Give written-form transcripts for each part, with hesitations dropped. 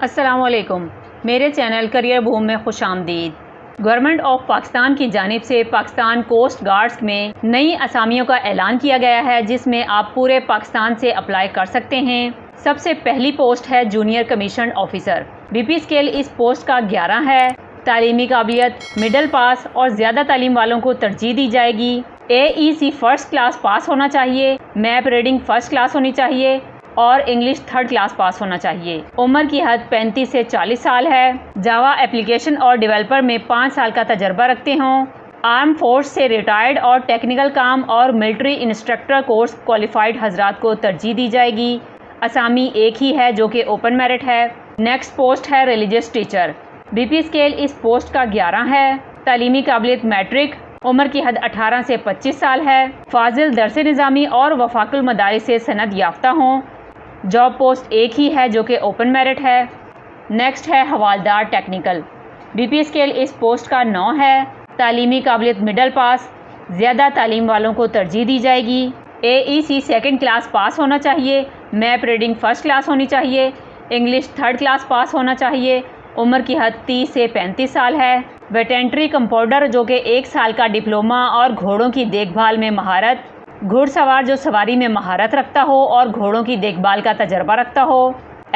السلام علیکم، میرے چینل کریئر بھوم میں خوش آمدید۔ گورنمنٹ آف پاکستان کی جانب سے پاکستان کوسٹ گارڈز میں نئی اسامیوں کا اعلان کیا گیا ہے، جس میں آپ پورے پاکستان سے اپلائی کر سکتے ہیں۔ سب سے پہلی پوسٹ ہے جونیئر کمیشنڈ آفیسر۔ بی پی اسکیل اس پوسٹ کا 11 ہے۔ تعلیمی قابلیت مڈل پاس اور زیادہ تعلیم والوں کو ترجیح دی جائے گی۔ AEC فرسٹ کلاس پاس ہونا چاہیے، میپ ریڈنگ فرسٹ کلاس ہونی چاہیے اور انگلش تھرڈ کلاس پاس ہونا چاہیے۔ عمر کی حد 35 سے 40 سال ہے۔ جاوا اپلیکیشن اور ڈیولپر میں 5 سال کا تجربہ رکھتے ہوں۔ آرم فورس سے ریٹائرڈ اور ٹیکنیکل کام اور ملٹری انسٹرکٹر کورس کوالیفائڈ حضرات کو ترجیح دی جائے گی۔ اسامی ایک ہی ہے جو کہ اوپن میرٹ ہے۔ نیکسٹ پوسٹ ہے ریلیجیس ٹیچر۔ بی پی اسکیل اس پوسٹ کا 11 ہے۔ تعلیمی قابلیت میٹرک۔ عمر کی حد 18 سے 25 سال ہے۔ فاضل درس نظامی اور وفاق المدارس سے سند یافتہ ہوں۔ جاب پوسٹ ایک ہی ہے جو کہ اوپن میرٹ ہے۔ نیکسٹ ہے حوالدار ٹیکنیکل۔ بی پی اسکیل اس پوسٹ کا 9 ہے۔ تعلیمی قابلیت مڈل پاس، زیادہ تعلیم والوں کو ترجیح دی جائے گی۔ AEC سیکنڈ کلاس پاس ہونا چاہیے، میپ ریڈنگ فرسٹ کلاس ہونی چاہیے، انگلش تھرڈ کلاس پاس ہونا چاہیے۔ عمر کی حد 30 سے 35 سال ہے۔ ویٹرنری کمپاؤنڈر جو کہ 1 سال کا ڈپلومہ اور گھوڑوں کی دیکھ بھال میں مہارت۔ گھڑ سوار جو سواری میں مہارت رکھتا ہو اور گھوڑوں کی دیکھ بھال کا تجربہ رکھتا ہو۔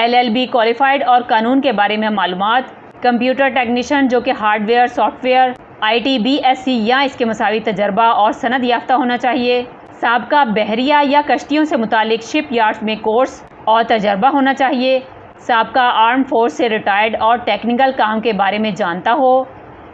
LLB کوالیفائڈ اور قانون کے بارے میں معلومات۔ کمپیوٹر ٹیکنیشین جو کہ hard where soft where IT BSc یا اس کے مساوی تجربہ اور سند یافتہ ہونا چاہیے۔ سابقہ بحریہ یا کشتیوں سے متعلق شپ یارڈز میں کورس اور تجربہ ہونا چاہیے۔ سابقہ آرم فورس سے ریٹائرڈ اور ٹیکنیکل کام کے بارے میں جانتا ہو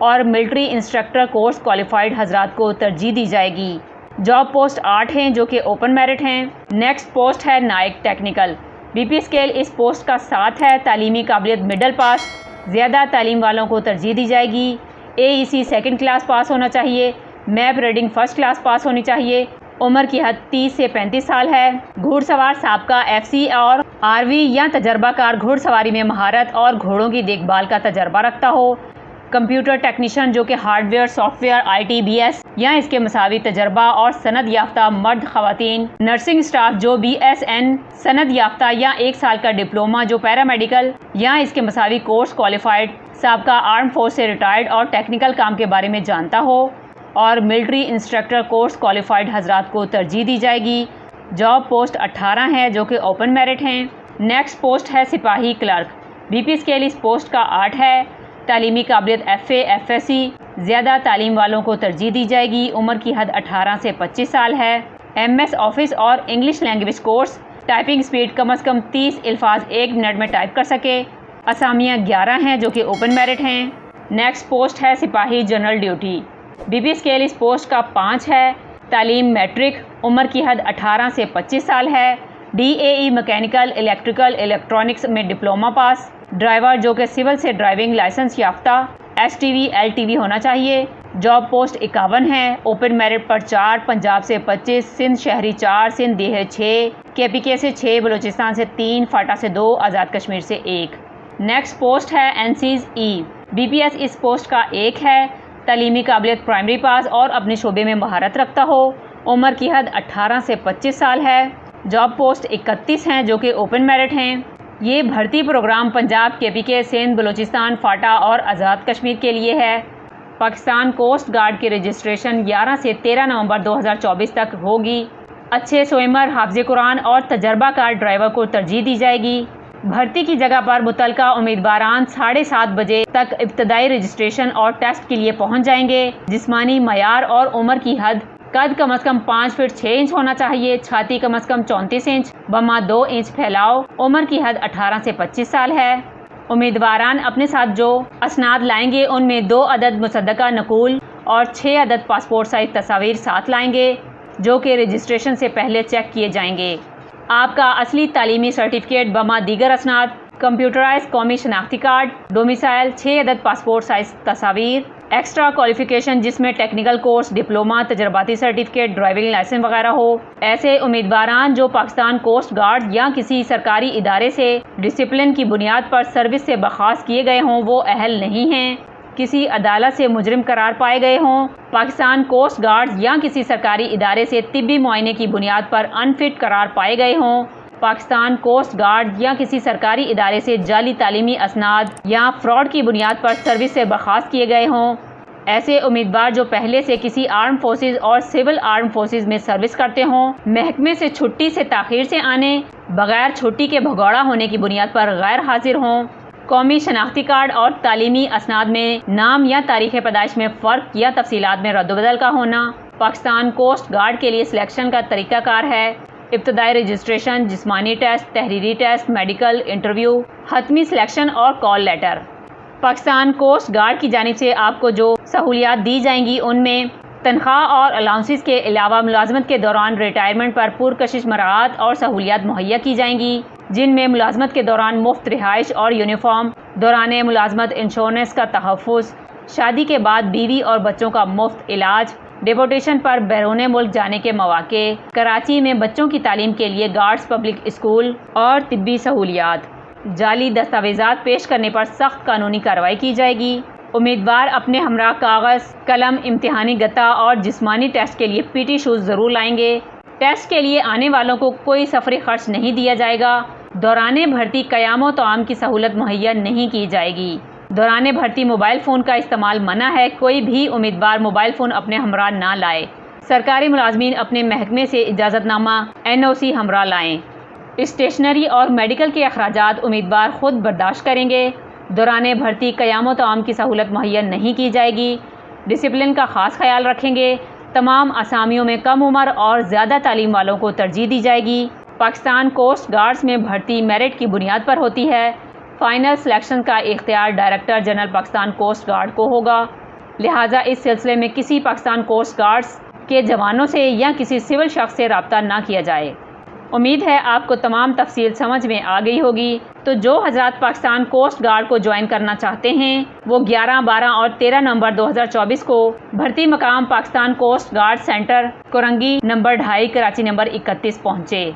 اور ملٹری انسٹرکٹر کورس کوالیفائڈ حضرات کو ترجیح دی جائے گی۔ جاب پوسٹ 8 ہیں جو کہ اوپن میرٹ ہیں۔ نیکسٹ پوسٹ ہے نائک ٹیکنیکل۔ بی پی اسکیل اس پوسٹ کا 7 ہے۔ تعلیمی قابلیت مڈل پاس، زیادہ تعلیم والوں کو ترجیح دی جائے گی۔ AEC سیکنڈ کلاس پاس ہونا چاہیے، میپ ریڈنگ فرسٹ کلاس پاس ہونی چاہیے۔ عمر کی حد 30 سے 35 سال ہے۔ گھڑ سوار سابقہ FC اور RV یا تجربہ کار گھڑ سواری میں مہارت اور گھوڑوں کی دیکھ بھال کا تجربہ رکھتا ہو۔ کمپیوٹر ٹیکنیشین جو کہ hard where soft where IT BS یا اس کے مساوی تجربہ اور سند یافتہ مرد خواتین۔ نرسنگ سٹاف جو BSN سند یافتہ یا 1 سال کا ڈپلومہ جو پیرامیڈیکل یا اس کے مساوی کورس کوالیفائڈ۔ سابقہ آرم فورس سے ریٹائرڈ اور ٹیکنیکل کام کے بارے میں جانتا ہو اور ملٹری انسٹرکٹر کورس کوالیفائڈ حضرات کو ترجیح دی جائے گی۔ جاب پوسٹ 18 ہے جو کہ اوپن میرٹ ہیں۔ نیکسٹ پوسٹ ہے سپاہی کلرک۔ بی پی اسکیل اس پوسٹ کا 8 ہے۔ تعلیمی قابلیت FA FSC، زیادہ تعلیم والوں کو ترجیح دی جائے گی۔ عمر کی حد 18 سے 25 سال ہے۔ MS آفس اور English language course. Typing speed کم از کم 30 الفاظ 1 منٹ میں ٹائپ کر سکے۔ اسامیاں 11 ہیں جو کہ اوپن میرٹ ہیں۔ نیکسٹ پوسٹ ہے سپاہی جنرل ڈیوٹی۔ بی پی اسکیل اس پوسٹ کا 5 ہے۔ تعلیم میٹرک۔ عمر کی حد 18 سے 25 سال ہے۔ DAE میکینیکل الیکٹریکل الیکٹرانکس میں ڈپلومہ پاس۔ ڈرائیور جو کہ سول سے ڈرائیونگ لائسنس یافتہ STV LTV ہونا چاہیے۔ جاب پوسٹ 51 ہے۔ اوپن میرٹ پر 4، پنجاب سے 25، سندھ شہری 4، سندھ دیہی 6، KPK سے 6، بلوچستان سے 3، فاٹا سے 2، آزاد کشمیر سے 1۔ نیکسٹ پوسٹ ہے NCs E۔ BPS اس پوسٹ کا 1 ہے۔ تعلیمی قابلیت پرائمری پاس اور اپنے شعبے میں مہارت رکھتا ہو۔ عمر کی حد 18 سے 25 سال ہے۔ جاب پوسٹ 31 ہیں جو کہ اوپن میرٹ ہیں۔ یہ بھرتی پروگرام پنجاب، KPK، سندھ، بلوچستان، فاٹا اور آزاد کشمیر کے لیے ہے۔ پاکستان کوسٹ گارڈ کی رجسٹریشن 11 سے 13 نومبر 2024 تک ہوگی۔ اچھے سوئمر، حافظ قرآن اور تجربہ کار ڈرائیور کو ترجیح دی جائے گی۔ بھرتی کی جگہ پر متعلقہ امیدواران 7:30 بجے تک ابتدائی رجسٹریشن اور ٹیسٹ کے لیے پہنچ جائیں گے۔ جسمانی معیار اور عمر کی حد: قد کم از کم 5 فٹ 6 انچ ہونا چاہیے، چھاتی کم از کم 34 انچ، بما 2 انچ پھیلاؤ۔ عمر کی حد 18 سے 25 سال ہے۔ امیدواران اپنے ساتھ جو اسناد لائیں گے ان میں 2 عدد مصدقہ نقول اور 6 عدد پاسپورٹ سائز تصاویر ساتھ لائیں گے جو کہ رجسٹریشن سے پہلے چیک کیے جائیں گے۔ آپ کا اصلی تعلیمی سرٹیفکیٹ بما دیگر اسناد، کمپیوٹرائز قومی شناختی کارڈ، ڈومیسائل، 6 عدد پاسپورٹ سائز تصاویر، ایکسٹرا کوالیفیکیشن جس میں ٹیکنیکل کورس، ڈپلومہ، تجرباتی سرٹیفکیٹ، ڈرائیونگ لائسنس وغیرہ ہو۔ ایسے امیدواران جو پاکستان کوسٹ گارڈ یا کسی سرکاری ادارے سے ڈسپلن کی بنیاد پر سروس سے برخاست کیے گئے ہوں وہ اہل نہیں ہیں، کسی عدالت سے مجرم قرار پائے گئے ہوں، پاکستان کوسٹ گارڈ یا کسی سرکاری ادارے سے طبی معائنے کی بنیاد پر انفٹ قرار پائے گئے ہوں، پاکستان کوسٹ گارڈ یا کسی سرکاری ادارے سے جعلی تعلیمی اسناد یا فراڈ کی بنیاد پر سروس سے برخاست کیے گئے ہوں۔ ایسے امیدوار جو پہلے سے کسی آرم فورسز اور سول آرم فورسز میں سروس کرتے ہوں، محکمے سے چھٹی سے تاخیر سے آنے، بغیر چھٹی کے بھگوڑا ہونے کی بنیاد پر غیر حاضر ہوں، قومی شناختی کارڈ اور تعلیمی اسناد میں نام یا تاریخ پیدائش میں فرق یا تفصیلات میں رد و بدل کا ہونا۔ پاکستان کوسٹ گارڈ کے لیے سلیکشن کا طریقہ کار ہے: ابتدائی رجسٹریشن، جسمانی ٹیسٹ، تحریری ٹیسٹ، میڈیکل انٹرویو، حتمی سلیکشن اور کال لیٹر۔ پاکستان کوسٹ گارڈ کی جانب سے آپ کو جو سہولیات دی جائیں گی ان میں تنخواہ اور الاؤنسز کے علاوہ ملازمت کے دوران ریٹائرمنٹ پر پرکشش مراعات اور سہولیات مہیا کی جائیں گی، جن میں ملازمت کے دوران مفت رہائش اور یونیفارم، دوران ملازمت انشورنس کا تحفظ، شادی کے بعد بیوی اور بچوں کا مفت علاج، ڈیپورٹیشن پر بیرون ملک جانے کے مواقع، کراچی میں بچوں کی تعلیم کے لیے گارڈز پبلک اسکول اور طبی سہولیات۔ جعلی دستاویزات پیش کرنے پر سخت قانونی کارروائی کی جائے گی۔ امیدوار اپنے ہمراہ کاغذ، قلم، امتحانی گتا اور جسمانی ٹیسٹ کے لیے PT شوز ضرور لائیں گے۔ ٹیسٹ کے لیے آنے والوں کو کوئی سفری خرچ نہیں دیا جائے گا۔ دوران بھرتی قیام و طعام کی سہولت مہیا نہیں کی جائے گی۔ دوران بھرتی موبائل فون کا استعمال منع ہے، کوئی بھی امیدوار موبائل فون اپنے ہمراہ نہ لائے۔ سرکاری ملازمین اپنے محکمے سے اجازت نامہ NOC ہمراہ لائیں۔ اسٹیشنری اور میڈیکل کے اخراجات امیدوار خود برداشت کریں گے۔ دوران بھرتی قیام و طعام کی سہولت مہیا نہیں کی جائے گی۔ ڈسپلن کا خاص خیال رکھیں گے۔ تمام اسامیوں میں کم عمر اور زیادہ تعلیم والوں کو ترجیح دی جائے گی۔ پاکستان کوسٹ گارڈز میں بھرتی میرٹ کی بنیاد پر ہوتی ہے۔ فائنل سلیکشن کا اختیار director general Pakistan coast guard کو ہوگا، لہٰذا اس سلسلے میں کسی پاکستان کوسٹ گارڈز کے جوانوں سے یا کسی سول شخص سے رابطہ نہ کیا جائے۔ امید ہے آپ کو تمام تفصیل سمجھ میں آ گئی ہوگی۔ تو جو حضرات پاکستان کوسٹ گارڈ کو جوائن کرنا چاہتے ہیں وہ 11، 12 اور 13 نومبر 2024 کو بھرتی مقام Pakistan coast guard centre, Korangi number 2.5، Karachi number 31 پہنچے۔